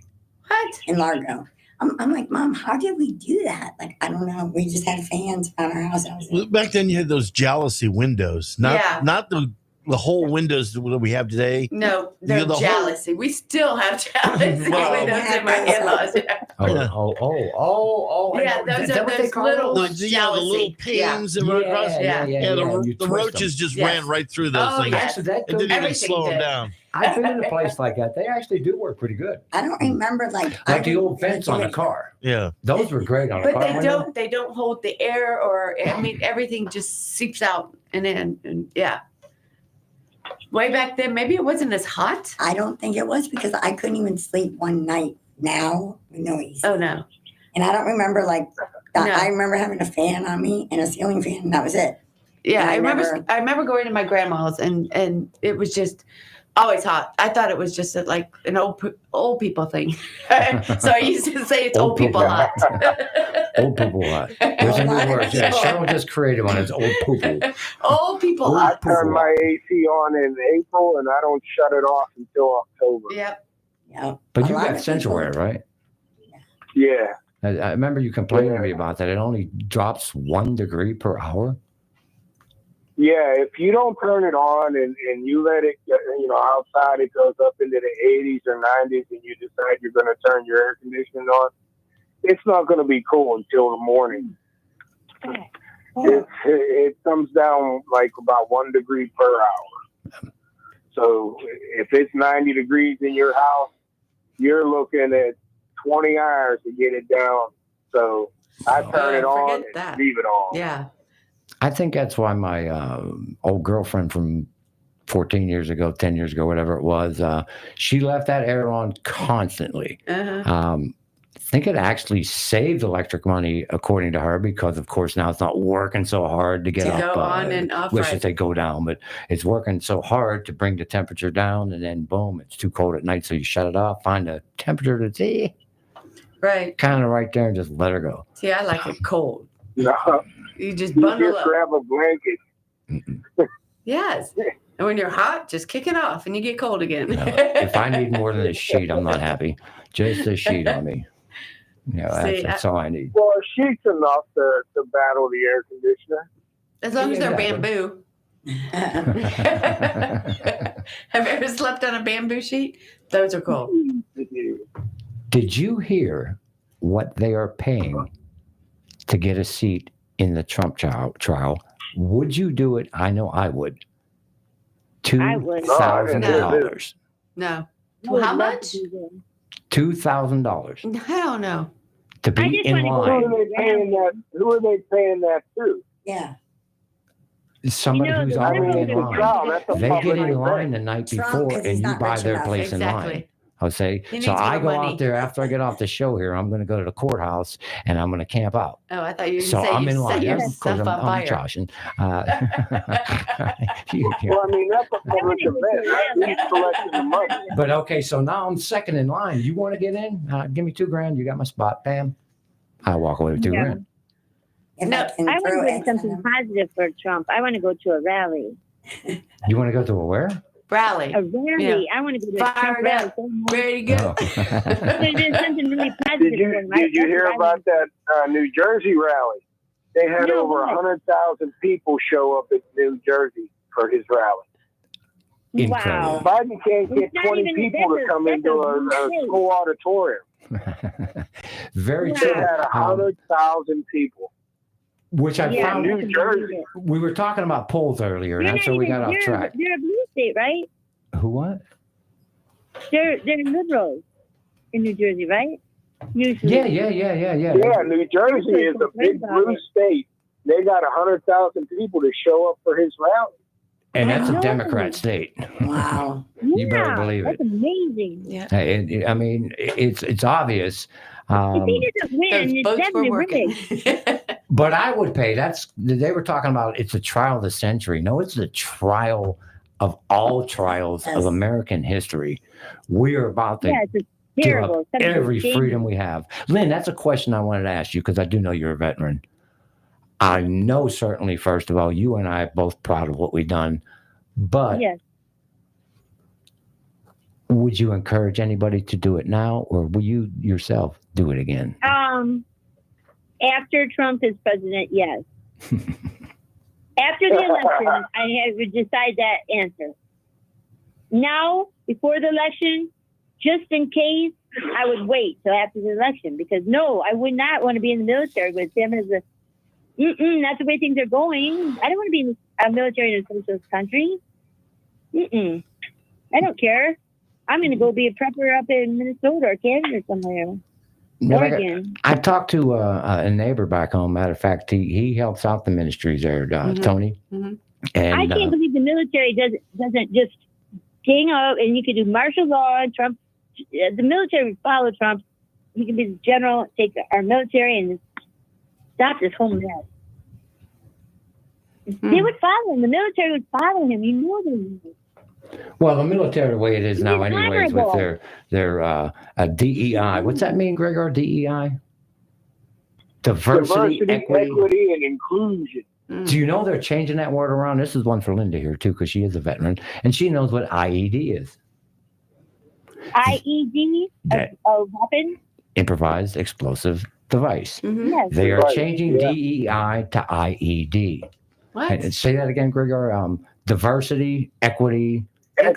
What? in Largo. I'm like, Mom, how did we do that? Like, I don't know. We just had fans around our house. That was it. Back then, you had those jealousy windows, not Yeah. not the the whole windows that we have today. No, they're the whole- jealousy. We still have jealousy Well, windows in my in-laws. Yeah, I know. those Is are that what they those call little those? The little jealousy. panes that Yeah, run across. Yeah. You The twist roaches just Yes. ran right through those Oh, things. yes. Actually, that It didn't goes, even Everything slow them did. down. I've been in a place like that. They actually do work pretty good. I don't remember like Like the old vents on a car. Yeah. Those were great on a But car. they weren't don't hold the air, or I mean everything just seeps out and in, and yeah. Way back then, maybe it wasn't as hot. I don't think it was because I couldn't even sleep one night now with noise. Oh no. And I don't remember like No. I remember having a fan on me and a ceiling fan, and that was it. Yeah, I I remember going to my grandma's and it was just always hot. I thought it was just like an old people thing. So I used to say it's old people hot. Old people hot. There's a new word. Yeah, Cheryl just created one. It's old poo-poo. Old people Old I hot. turn my AC on in April, and I don't shut it off until October. Yep. Yeah. But A you lot got of central people- air, right? Yeah. I remember you complaining to me about that. It only drops 1 degree per hour. Yeah, if you don't turn it on and you let it, outside it goes up into the 80s or 90s, and you decide you're going to turn your air conditioning on, it's not going to be cool until the morning. It comes down like about 1 degree per hour. So if it's 90 degrees in your house, you're looking at 20 hours to get it down. So I turn it on and forget that. leave it on. Yeah. I think that's why my old girlfriend from 14 years ago, 10 years ago, whatever it was, she left that air on constantly. Uh-huh. I think it actually saved electric money, according to her, because, of course, now it's not working so hard to get To up. go on and off, Wish right. that they go down, but it's working so hard to bring the temperature down, and then boom, it's too cold at night, so you shut it off, find a temperature that's Right. kind of right there, and just let her go. See, I like it cold. No, You just you bundle just up. grab a blanket. Yes. And when you're hot, just kick it off and you get cold again. No, if I need more than a sheet, I'm not happy. Just a sheet on me. See, That's all I need. Well, a sheet's enough to battle the air conditioner. As long as they're Yeah. bamboo. Have you ever slept on a bamboo sheet? Those are cool. Did you hear what they are paying to get a seat in the Trump trial? Would you do it? I know I would. I would. $2,000. No. I would How love much? to do that. $2,000 Hell no. to I be just in wanna go line. Who are they paying that to? Yeah. Somebody You know, who's the already in Democrats- line. That's a They public get in event. line the night Trump, before 'cause and he's you not buy rich their enough. place in line. Exactly. I'll say, He so needs I more go money. out there after I get off the show here. I'm going to go to the courthouse and I'm going to camp out. Oh, I thought you were So going to say I'm you in set line. Yeah, of course, yourself on I'm fire. joshing. Well, I mean, that's a public event. Who's collecting the money? But okay, so now I'm second in line. You want to get in? Give me $2,000. You got my spot. Bam. I walk away with $2,000. If No, can I throw want to X do on something them. positive for Trump. I want to go to a rally. You want to go to a where? Rally. A rally. I want to go to a Trump Fired rally. up. so much. Ready to go. Oh. There's something really positive. Did you going, right? did you hear That's what I about that New Jersey rally? They had No, over what? 100,000 people show up in New Jersey for his rally. Incredible. Wow. Biden can't get It's not 20 even- people to that's come a into a mistake. school auditorium. Very Wow. They true. had 100,000 people. Which I Yeah, found. New that's Jersey. amazing. We were talking about polls earlier, and You're that's not where we even- got off you're- track. They're a blue state, right? Who what? They're liberals in New Jersey, right? Usually. Yeah. Yeah, New Jersey is a big blue state. They got 100,000 people to show up for his rally. And that's I a know. Democrat state. Wow. You better Yeah, believe it. That's amazing. Yeah. I mean, it's obvious. If he doesn't win, Those it's boats were definitely working. rigged. But I would pay. They were talking about it's a trial of the century. No, it's the trial of all trials of Yes. American history. We are about to Yeah, it's give terrible. up Something every dangerous. freedom we have. Lynn, that's a question I wanted to ask you because I do know you're a veteran. I know certainly, first of all, you and I are both proud of what we've done. But Yes. would you encourage anybody to do it now, or will you yourself do it again? After Trump is president, yes. After the election, I would decide that answer. Now, before the election, just in case, I would wait till after the election because no, I would not want to be in the military with him as a. That's the way things are going. I don't want to be in the military in a socialist country. I don't care. I'm going to go be a prepper up in Minnesota or Canada or somewhere. Oregon. I talked to a neighbor back home. Matter of fact, he helps out the ministries there, Tony. Mm-hmm. And I can't believe the military doesn't just gang up and you could do martial law and Trump. The military would follow Trump. He could be the general, take our military and stop this whole mess. They would follow him. The military would follow him. You know they would. Well, the military, the way it is now, anyways, with their DEI. What's that mean, Gregor? DEI? Diversity, equity, and inclusion. Do you know they're changing that word around? This is one for Linda here, too, because she is a veteran, and she knows what IED is. IED? A weapon? Improvised explosive device. Yes. They are changing DEI to IED. What? Say that again, Gregor. Diversity, equity, and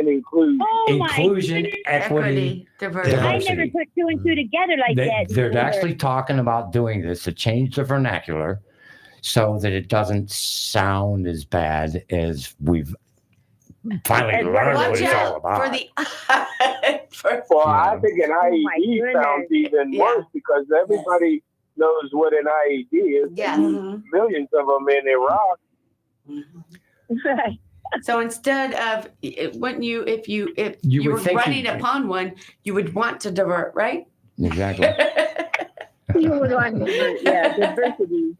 inclusion. Oh, inclusion, equity, diversity. I never put two and two together like that. They're actually talking about doing this to change the vernacular so that it doesn't sound as bad as we've finally learned what it's all about. I think an IED sounds even worse because everybody knows what an IED is. Yeah. Millions of them in Iraq. Right. So instead of wouldn't you if you were running upon one, you would want to divert, right? Exactly. You would want to divert, diversity.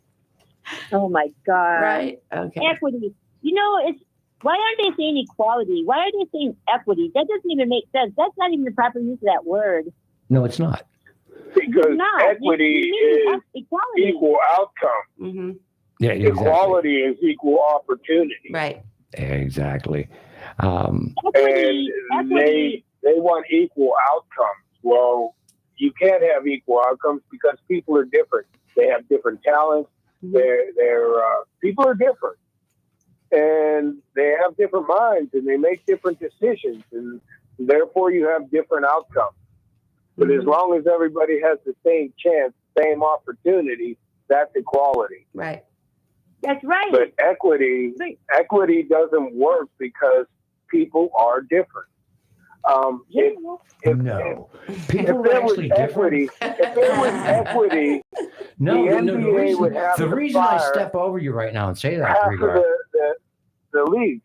Oh my God. Right. Okay. Equity. You know, why aren't they saying equality? Why are they saying equity? That doesn't even make sense. That's not even the proper use of that word. No, it's not. Because equity is equality. Equal outcome. Mm-hmm. Yeah, exactly. Equality is equal opportunity. Right. Exactly. Equity, and they want equal outcomes. Well, you can't have equal outcomes because people are different. They have different talents. People are different, and they have different minds, and they make different decisions, and therefore you have different outcomes. But as long as everybody has the same chance, same opportunity, that's equality. Right. That's right. But equity doesn't work because people are different. People are actually different. If there was equity, the reason I step over you right now and say that, the league.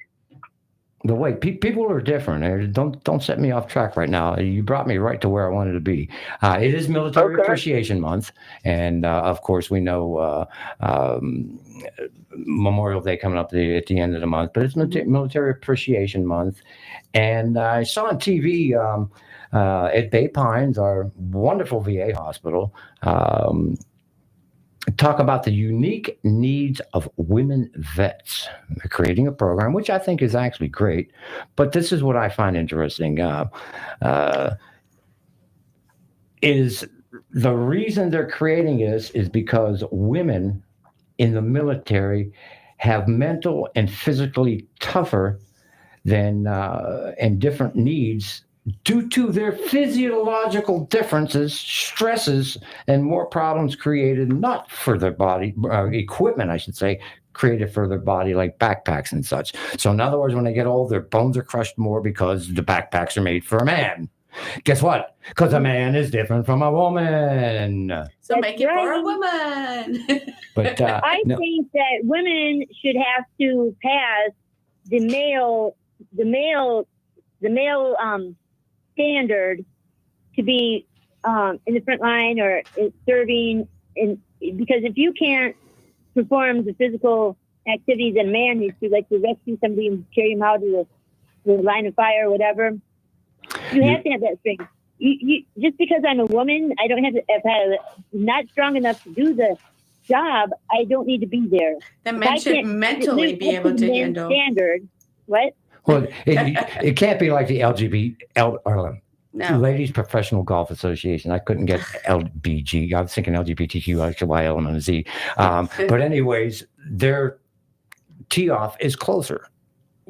The way people are different. Don't set me off track right now. You brought me right to where I wanted to be. It is Military Appreciation Month, and of course we know Memorial Day coming up at the end of the month. But it's Military Appreciation Month, and I saw on TV at Bay Pines, our wonderful VA hospital, talk about the unique needs of women vets. They're creating a program, which I think is actually great. But this is what I find interesting. Is the reason they're creating this is because women in the military have mental and physically tougher than and different needs due to their physiological differences, stresses, and more problems created not for their body, equipment, I should say, created for their body, like backpacks and such. So in other words, when they get old, their bones are crushed more because the backpacks are made for a man. Guess what? Because a man is different from a woman. So make it for a woman. But I think that women should have to pass the male standard to be in the front line or serving because if you can't perform the physical activities that a man needs to, like to rescue somebody and carry him out of the line of fire or whatever, you have to have that strength. You just because I'm a woman, I don't have to not strong enough to do the job. I don't need to be there. The men should mentally be able to handle standard. What? Well, it can't be like the Ladies Professional Golf Association. I couldn't get LBG. I was thinking LGBTQ, XYL, and Z. But anyways, they're tee off is closer.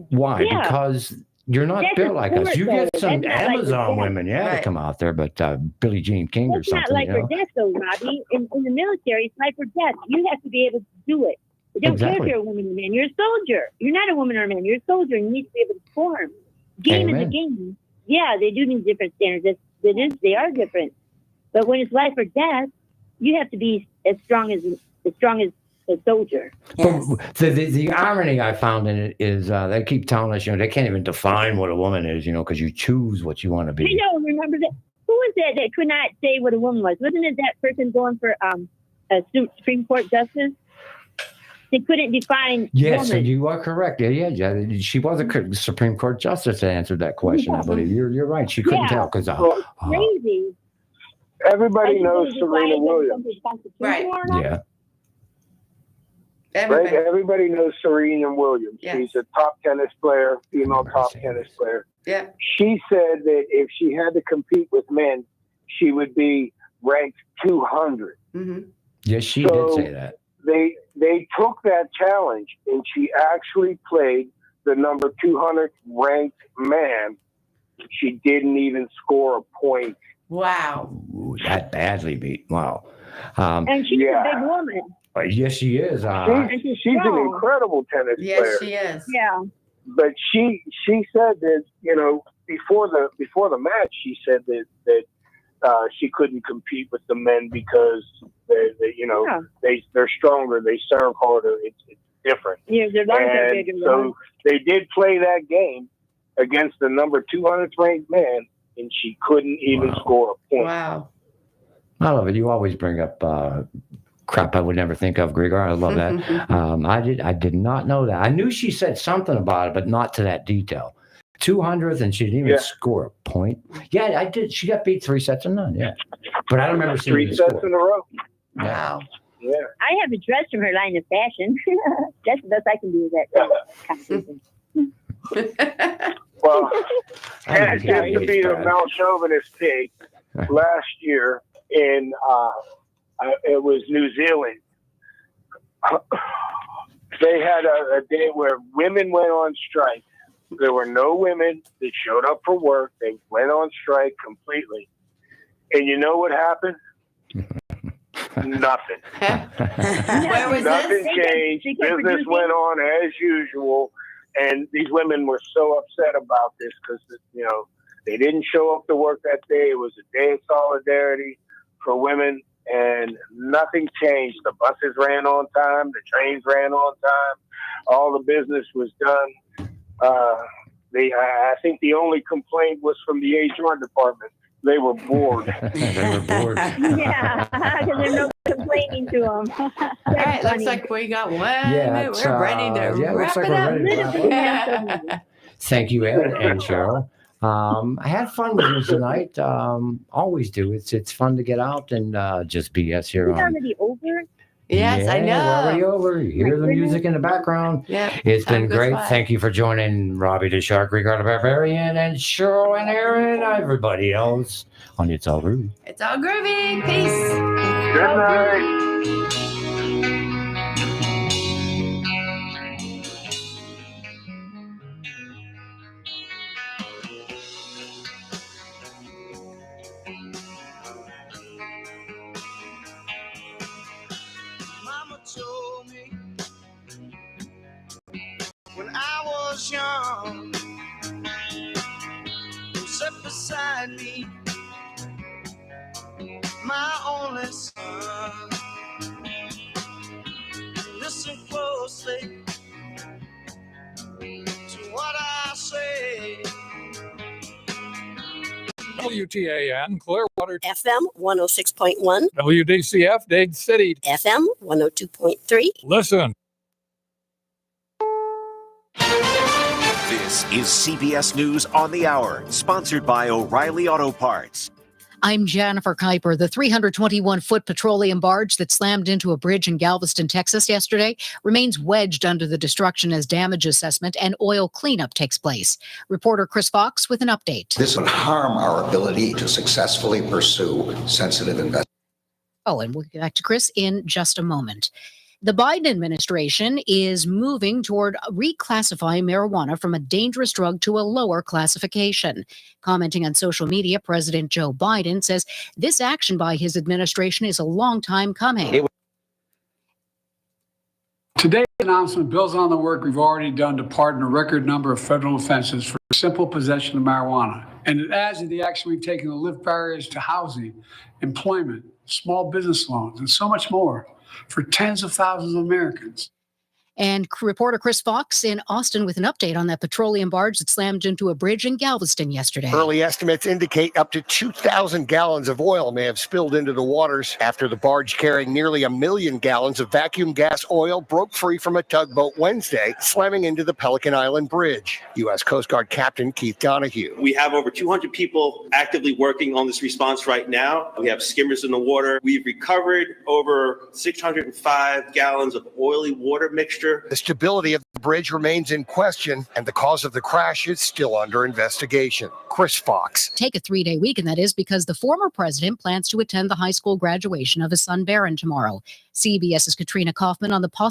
Why? Yeah. Because you're not That's built a like us. sport, You get though. some That's not like Amazon for women, death. to Right. come out there, but Billie Jean King or That's not something. like You for know? death, though, Robbie. In the military, it's life or death. You have to be able to do it. It don't care if Exactly. you're a woman or a man. You're a soldier. You're not a woman or a man. You're a soldier. And you need to be able to perform. Game Amen. is a game. Yeah, they do need different standards. They are different. But when it's life or death, you have to be as strong as a soldier. Yes. But the irony I found in it is they keep telling us, they can't even define what a woman is, because you choose what you want to I be. know. Remember that? Who was that could not say what a woman was? Wasn't it that person going for a Supreme Court justice? They couldn't define Yes, woman. and you are correct. Yeah. She was a Supreme Court justice that answered that question, I believe. You're right. She couldn't tell because Crazy. Everybody knows Serena Williams. Right. yeah. Right? Everybody. Everybody knows Serena Williams. Yes. She's a top tennis player, female top tennis player. Yeah. She said that if she had to compete with men, she would be ranked 200. Mm-hmm. Yes, she So- did say that. They took that challenge, and she actually played the number 200 ranked man. She didn't even score a point. Wow. Ooh, that badly beat. Wow. And she's Yeah. a big woman. Yes, she is. She's an strong. incredible tennis Yes, player. she is. Yeah. But she said that before the match, she said that she couldn't compete with the men because they're stronger, they serve harder, it's different. Yeah, their lungs are And bigger. so they did play that game against the number 200th ranked man, and she couldn't even score a point. Wow. I love it. You always bring up crap I would never think of, Grigor. I love that. I did not know that. I knew she said something about it, but not to that detail. 200th, and she didn't even score a point. Yeah, I did. She got beat 3-0. Yeah, but I don't remember seeing 3 the sets score. in a row. Wow. Yeah. I have a dress from her line of fashion. That's the best I can do with that competition. Well, I and didn't just to be a malchauvinist pig, last year in it was New Zealand. They had a day where women went on strike. There were no women that showed up for work. They went on strike completely. And you know what happened? Nothing. Where was Nothing this? changed. Business went on as usual. And these women were so upset about this because, they didn't show up to work that day. It was a day of solidarity for women, and nothing changed. The buses ran on time. The trains ran on time. All the business was done. I think the only complaint was from the HR department. They were bored. They were bored. Yeah, because there's no complaining to them. All right, looks like we got one. Yeah, it's, we're ready to yeah, wrap looks like it we're up. ready to wrap it Thank you, Ed and Cheryl. I had fun with you tonight. Always do. It's fun to get out and just BS here It's on. already over. Yes, I We're already know. over. You hear the music in the background. Yeah, It's been time goes great. by. Thank you for joining Robbie the Shark, Ricardo Barbarian, and Cheryl and Aaron, and everybody else on It's All Groovy. It's all groovy. Peace. Good night. Mama told me when I was young, sit beside me, my only son. Listen closely to what I say. WTAN, Clearwater, FM 106.1, WDCF, Dade City. FM 102.3. Listen. This is CBS News on the Hour, sponsored by O'Reilly Auto Parts. I'm Jennifer Kuiper. The 321-foot petroleum barge that slammed into a bridge in Galveston, Texas yesterday remains wedged under the destruction as damage assessment and oil cleanup takes place. Reporter Chris Fox with an update. This would harm our ability to successfully pursue sensitive investments. Oh, and we'll get back to Chris in just a moment. The Biden administration is moving toward reclassifying marijuana from a dangerous drug to a lower classification. Commenting on social media, President Joe Biden says this action by his administration is a long time coming. Today's announcement builds on the work we've already done to pardon a record number of federal offenses for simple possession of marijuana. And it adds to the action we've taken to lift barriers to housing, employment, small business loans, and so much more for tens of thousands of Americans. And reporter Chris Fox in Austin with an update on that petroleum barge that slammed into a bridge in Galveston yesterday. Early estimates indicate up to 2,000 gallons of oil may have spilled into the waters after the barge carrying nearly 1 million gallons of vacuum gas oil broke free from a tugboat Wednesday, slamming into the Pelican Island Bridge. U.S. Coast Guard Captain Keith Donahue. We have over 200 people actively working on this response right now. We have skimmers in the water. We've recovered over 605 gallons of oily water mixture. The stability of the bridge remains in question, and the cause of the crash is still under investigation. Chris Fox. Take a 3-day weekend, that is, because the former president plans to attend the high school graduation of his son Barron tomorrow. CBS's Katrina Kaufman on the possible